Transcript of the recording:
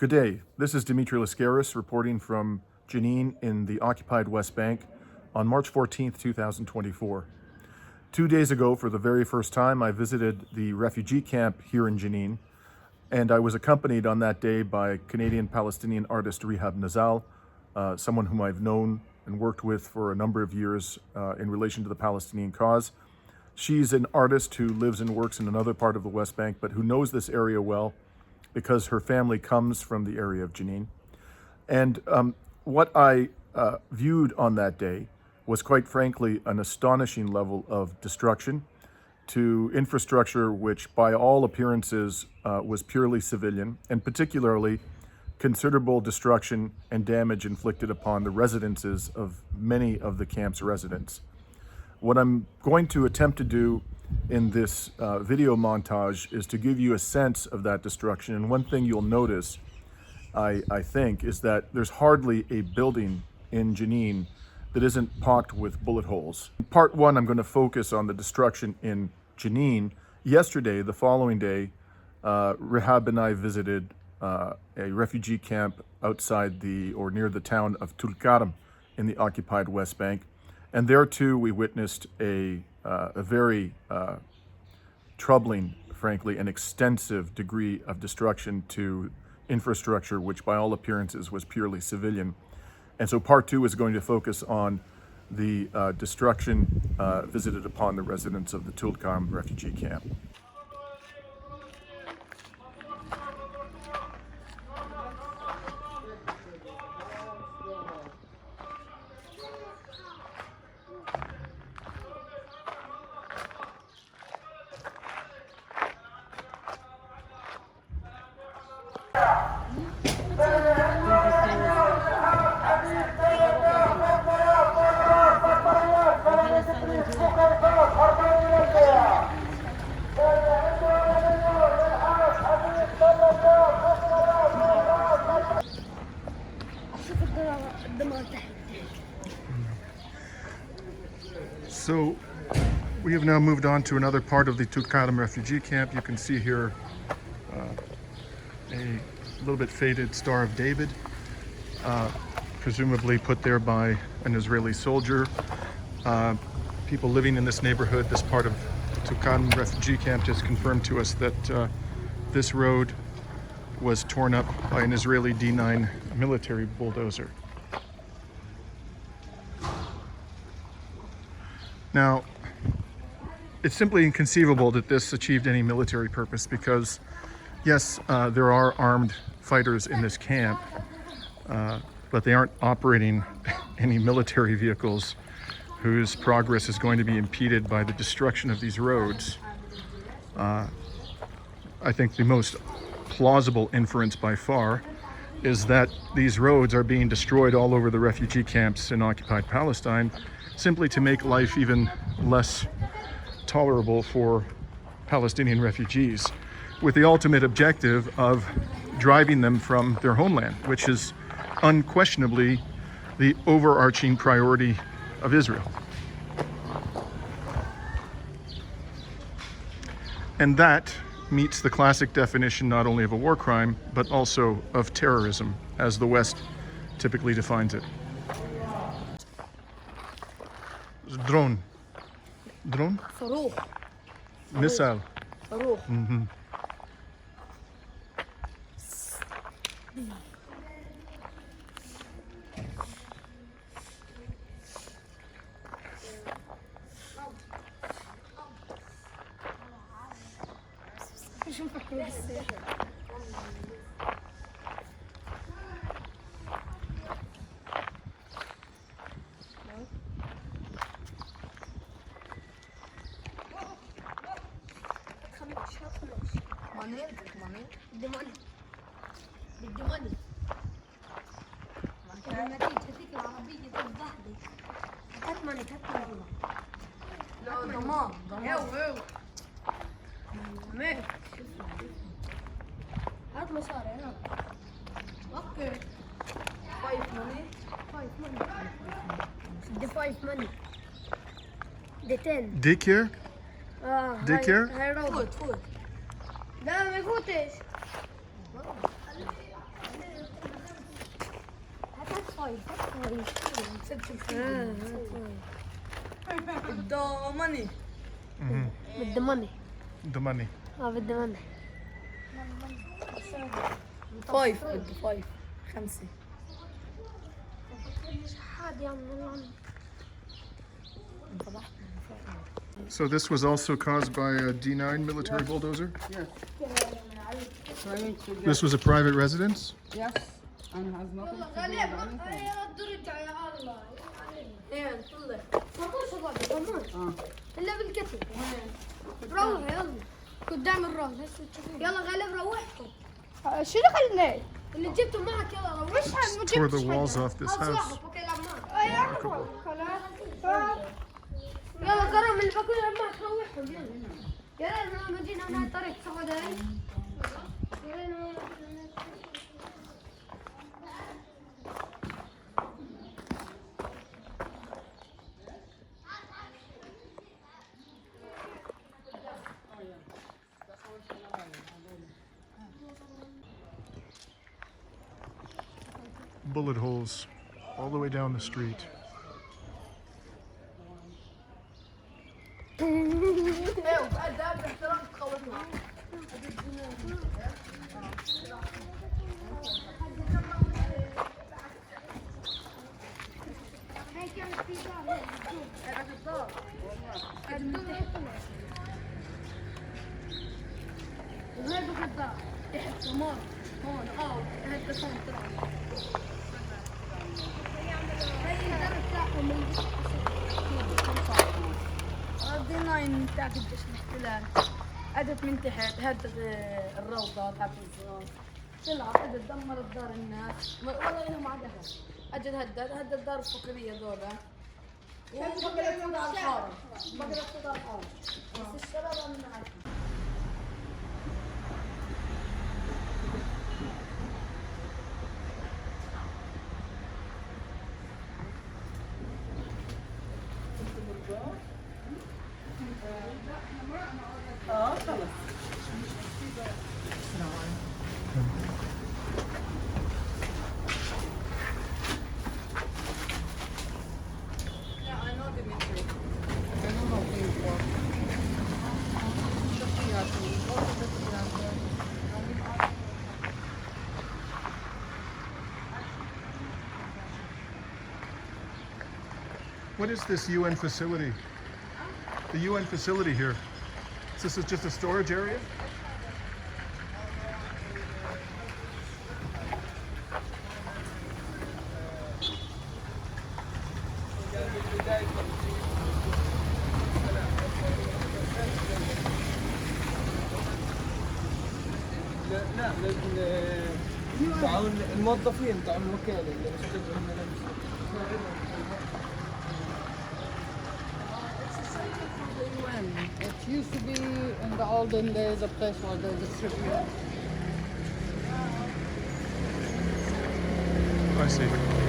Good day. This is Dimitri Lascaris reporting from Jenin in the occupied West Bank on March 14th, 2024. 2 days ago, for the very first time, I visited the refugee camp here in Jenin, and I was accompanied on that day by Canadian-Palestinian artist Rehab Nazzal, someone whom I've known and worked with for a number of years in relation to the Palestinian cause. She's an artist who lives and works in another part of the West Bank, but who knows this area well because her family comes from the area of Jenin. And what I viewed on that day was, quite frankly, an astonishing level of destruction to infrastructure which, by all appearances, was purely civilian, and particularly considerable destruction and damage inflicted upon the residences of many of the camp's residents. What I'm going to attempt to do in this video montage is to give you a sense of that destruction. And one thing you'll notice, I think, is that there's hardly a building in Jenin that isn't pocked with bullet holes. In part one, I'm going to focus on the destruction in Jenin. Yesterday, the following day, Rehab and I visited a refugee camp outside or near the town of Tulkarm in the occupied West Bank. And there too, we witnessed a very troubling, frankly, and extensive degree of destruction to infrastructure, which by all appearances was purely civilian. And so part two is going to focus on the destruction visited upon the residents of the Tulkarm refugee camp. So we have now moved on to another part of the Tulkarem refugee camp. You can see here a little bit faded Star of David, presumably put there by an Israeli soldier. People living in this neighborhood, this part of the Tulkarem refugee camp, just confirmed to us that this road was torn up by an Israeli D9 military bulldozer. Now, it's simply inconceivable that this achieved any military purpose because, yes, there are armed fighters in this camp, but they aren't operating any military vehicles whose progress is going to be impeded by the destruction of these roads. I think the most plausible inference by far is that these roads are being destroyed all over the refugee camps in occupied Palestine simply to make life even less tolerable for Palestinian refugees, with the ultimate objective of driving them from their homeland, which is unquestionably the overarching priority of Israel. And that meets the classic definition not only of a war crime, but also of terrorism, as the West typically defines it. Drone. Drone? صاروخ. Missile. صاروخ. شو مفكروا بالسير؟ بدي ماني بدي ماني لما تيجي تهديك العربية تذبحني هات ماني لا ضمان مالك هات مصاري هنا اوكي 5 ماني بدي 5 ماني بدي 10 Daycare? Daycare? هاي روبوت فوت لا ما يفوتش بده ماني بده ماني The money. بده ماني 5 بده 5 5 شحاد يا عم والله So this was also caused by a D9 military bulldozer? Yes. Trying to get, This was a private residence? yes, and has nothing to do with anything. ترجع يا الله ايه طلع ما شباب كمان الا بالكتف روح يلا قدام الراس يلا غالب روحكم شنو خلنا؟ اللي جبته معك يلا روحها Tore the walls off this house. يلا كرم اللي باكل معك روحهم يلا يا ريت ما جينا هنا الطريق تاخذ هاي يا ريت Bullet holes all the way down the street. الديناين بتاعت الجيش الاحتلال اجت من تحت هدت الروضه تاعت الصغار طلعت اجت دمرت دار الناس ولا لهم عدها اجت هدت دار الفقريه ذولا وبقدر تفوت على الحاره بقدر تفوت على الحاره بس الشباب من عارفين Yeah, I know Dimitri. I don't know how things work. What is this UN facility? The UN facility here. This is just a storage area? لا تعاون الموظفين تعاون الوكالة اللي بيشتغلوا هنا It used to be in the olden days a place where they distribute. I see.